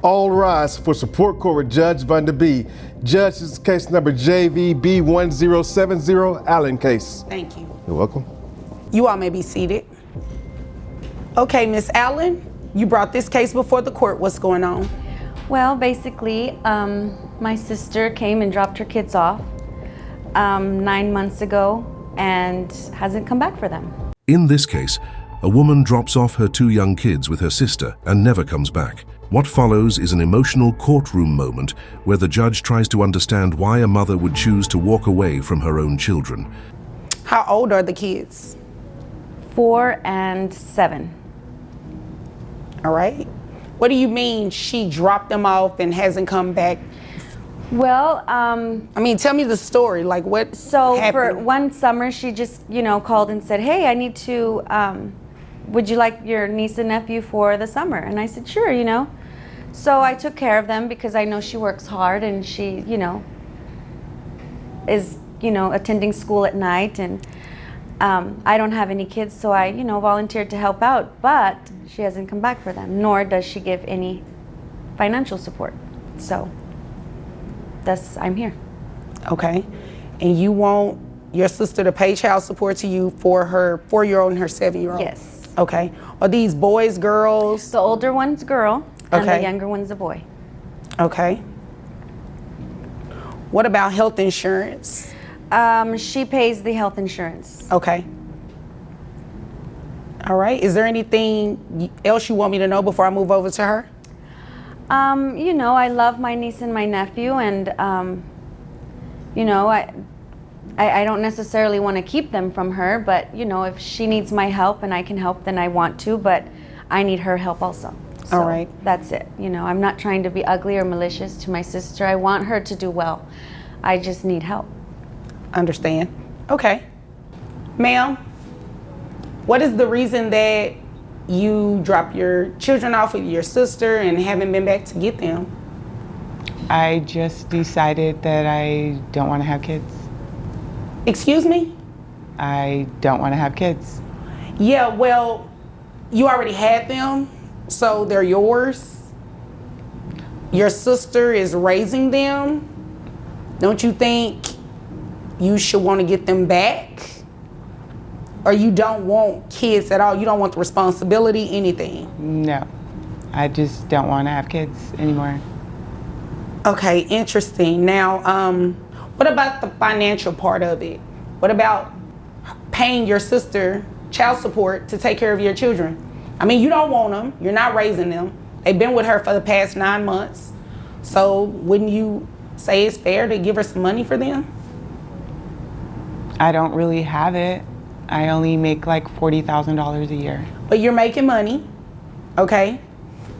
All rise for support court with Judge Vonda B. Judge, this is case number JVB1070, Allen case. Thank you. You're welcome. You all may be seated. Okay, Miss Allen, you brought this case before the court. What's going on? Well, basically, my sister came and dropped her kids off 9 months ago and hasn't come back for them. In this case, a woman drops off her 2 young kids with her sister and never comes back. What follows is an emotional courtroom moment where the judge tries to understand why a mother would choose to walk away from her own children. How old are the kids? 4 and 7. All right. What do you mean she dropped them off and hasn't come back? Well, I mean, tell me the story. Like, what happened? For one summer, she just, called and said, hey, I need to, would you like your niece and nephew for the summer? And I said, sure, So I took care of them because I know she works hard and she, is, attending school at night. And I don't have any kids, so I, volunteered to help out. But she hasn't come back for them, nor does she give any financial support. So I'm here. Okay. And you want your sister to pay child support to you for her 4-year-old and her 7-year-old? Yes. Okay. Are these boys, girls? The older one's a girl, and Okay. the younger one's a boy. Okay. What about health insurance? She pays the health insurance. Okay. All right. Is there anything else you want me to know before I move over to her? I love my niece and my nephew, and I don't necessarily want to keep them from her, but if she needs my help and I can help, then I want to, but I need her help also. So all right. That's it. I'm not trying to be ugly or malicious to my sister. I want her to do well. I just need help. Understand. Okay. Ma'am, what is the reason that you dropped your children off with your sister and haven't been back to get them? I just decided that I don't want to have kids. Excuse me? I don't want to have kids. Yeah, well, you already had them, so they're yours. Your sister is raising them. Don't you think you should want to get them back? Or you don't want kids at all? You don't want the responsibility, anything? No, I just don't want to have kids anymore. Okay, interesting. Now, what about the financial part of it? What about paying your sister child support to take care of your children? I mean, you don't want them. You're not raising them. They've been with her for the past 9 months. So wouldn't you say it's fair to give her some money for them? I don't really have it. I only make like $40,000 a year. But you're making money, okay?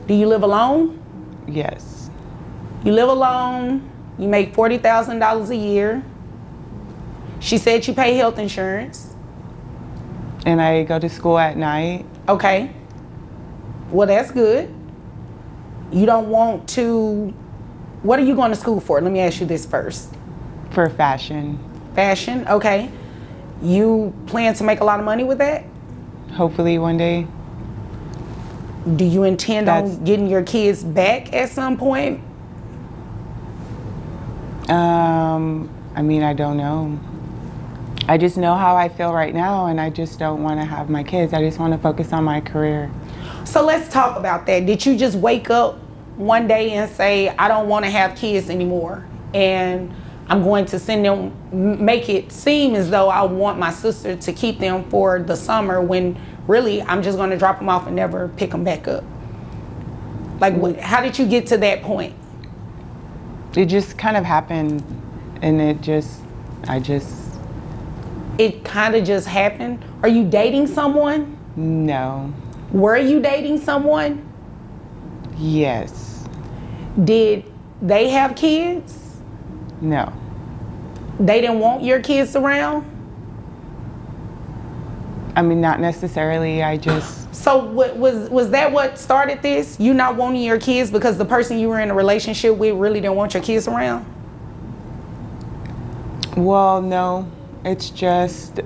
Do you live alone? Yes. You live alone, you make $40,000 a year. She said you pay health insurance. And I go to school at night. Okay. Well, that's good. You don't want to, what are you going to school for? Let me ask you this first. For fashion. Fashion, okay. You plan to make a lot of money with that? Hopefully one day. Do you intend on getting your kids back at some point? I mean, I don't know. I just know how I feel right now, and I just don't want to have my kids. I just want to focus on my career. So let's talk about that. Did you just wake up one day and say, I don't want to have kids anymore, and I'm going to send them, make it seem as though I want my sister to keep them for the summer, when really I'm just going to drop them off and never pick them back up? Like, how did you get to that point? It just kind of happened, and it kind of just happened? Are you dating someone? No. Were you dating someone? Yes. Did they have kids? No. They didn't want your kids around? I mean, not necessarily. I just... So was that what started this? You not wanting your kids because the person you were in a relationship with really didn't want your kids around? Well, no. It's just,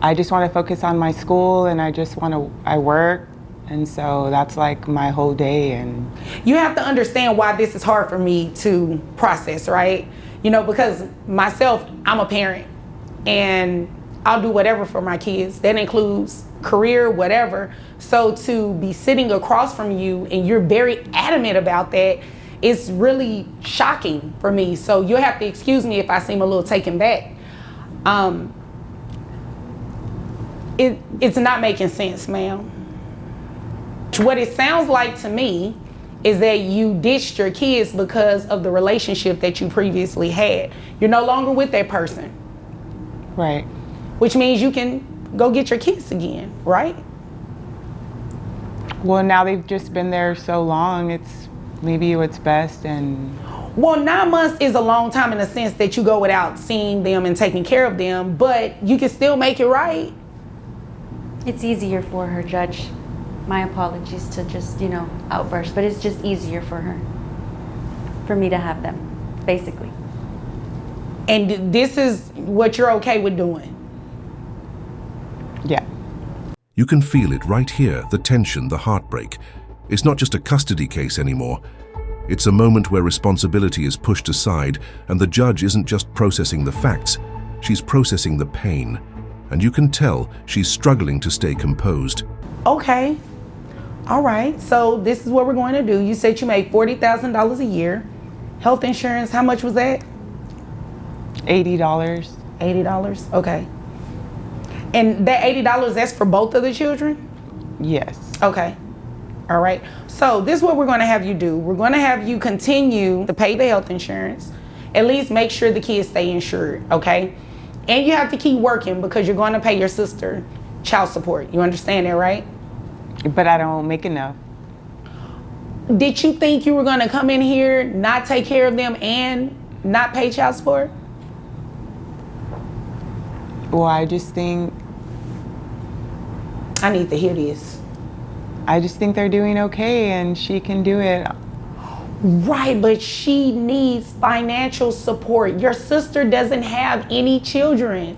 I just want to focus on my school, and I work And so that's like my whole day. And you have to understand why this is hard for me to process, right? You know, because myself, I'm a parent and I'll do whatever for my kids. That includes career, whatever. So to be sitting across from you and you're very adamant about that, it's really shocking for me. So you'll have to excuse me if I seem a little taken back. It's not making sense, ma'am. What it sounds like to me is that you ditched your kids because of the relationship that you previously had. You're no longer with that person. right. Which means you can go get your kids again, right? Well, now they've just been there so long, it's maybe what's best. And Well, 9 months is a long time in the sense that you go without seeing them and taking care of them, but you can still make it right. It's easier for her, Judge. My apologies to just, outburst, but it's just easier for her. For me to have them, basically. And this is what you're okay with doing. yeah. You can feel it right here, the tension, the heartbreak. It's not just a custody case anymore. It's a moment where responsibility is pushed aside and the judge isn't just processing the facts, she's processing the pain. And you can tell she's struggling to stay composed. Okay. All right. So this is what we're going to do. You said you made $40,000 a year. Health insurance, how much was that? $80. $80. Okay. And that $80, that's for both of the children? Yes. Okay. All right. So this is what we're going to have you do. We're going to have you continue to pay the health insurance. At least make sure the kids stay insured, okay? And you have to keep working because you're going to pay your sister child support. You understand that, right? But I don't make enough. Did you think you were going to come in here, not take care of them, and not pay child support? Well, I just think I need to hear this. they're doing okay and she can do it. Right, but she needs financial support. Your sister doesn't have any children.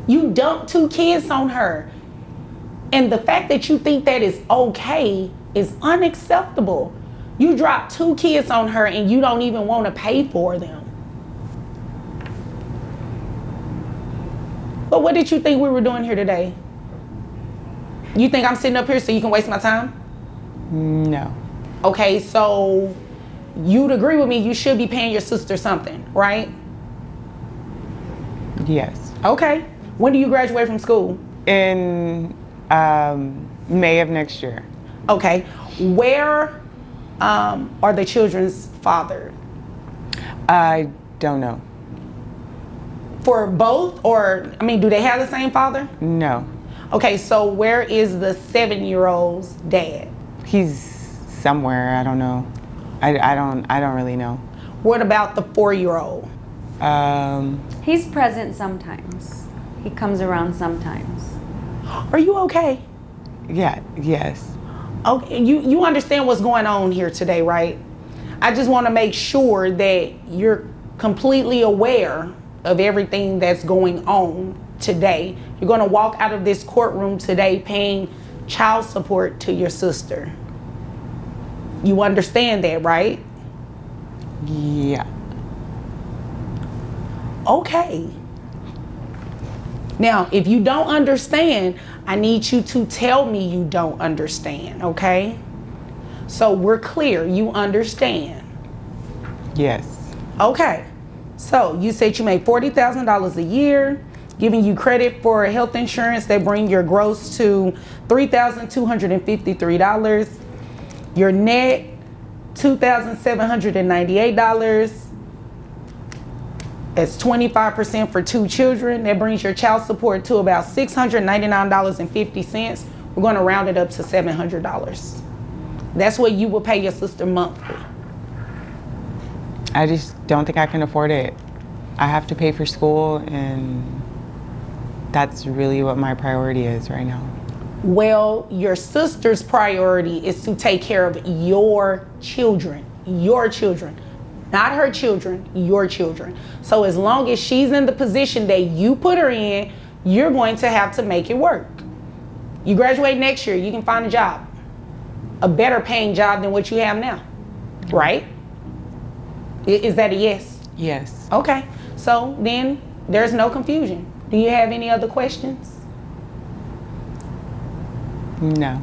You dumped 2 kids on her. And the fact that you think that is okay is unacceptable. You dropped 2 kids on her and you don't even want to pay for them. But what did you think we were doing here today? You think I'm sitting up here so you can waste my time? No. Okay, so you'd agree with me, you should be paying your sister something, right? Yes. Okay. When do you graduate from school? In May of next year. Okay. Where are the children's father? I don't know. For both, or, do they have the same father? No. Okay, so where is the 7-year-old's dad? He's somewhere. I don't know. I don't really know. What about the 4-year-old? He's present sometimes. He comes around sometimes. Are you okay? Yeah. Yes. Okay, you understand what's going on here today, right? I just want to make sure that you're completely aware of everything that's going on today. You're going to walk out of this courtroom today paying child support to your sister. You understand that, right? Yeah. Okay. Now, if you don't understand, I need you to tell me you don't understand, okay? So we're clear, you understand. Yes. Okay. So you said you made $40,000 a year, giving you credit for health insurance that bring your gross to $3,253. Your net, $2,798. That's 25% for 2 children. That brings your child support to about $699.50. We're going to round it up to $700. That's what you will pay your sister monthly. I just don't think I can afford it. I have to pay for school, and that's really what my priority is right now. Well, your sister's priority is to take care of your children, not her children, your children. So as long as she's in the position that you put her in, you're going to have to make it work. You graduate next year, you can find a job. a better paying job than what you have now, right? Is that a yes? Yes. Okay, so then there's no confusion. Do you have any other questions? No.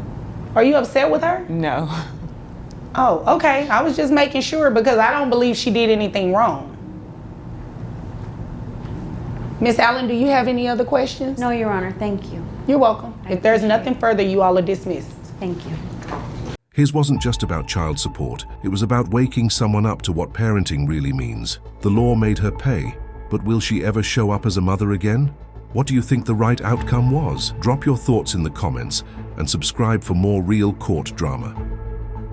Are you upset with her? No. Oh, okay. I was just making sure because I don't believe she did anything wrong. Miss Allen, do you have any other questions? No, Your Honor, thank you. You're welcome. If there's nothing further, you all are dismissed. Thank you. His wasn't just about child support, it was about waking someone up to what parenting really means. The law made her pay, but will she ever show up as a mother again? What do you think the right outcome was? Drop your thoughts in the comments and subscribe for more real court drama.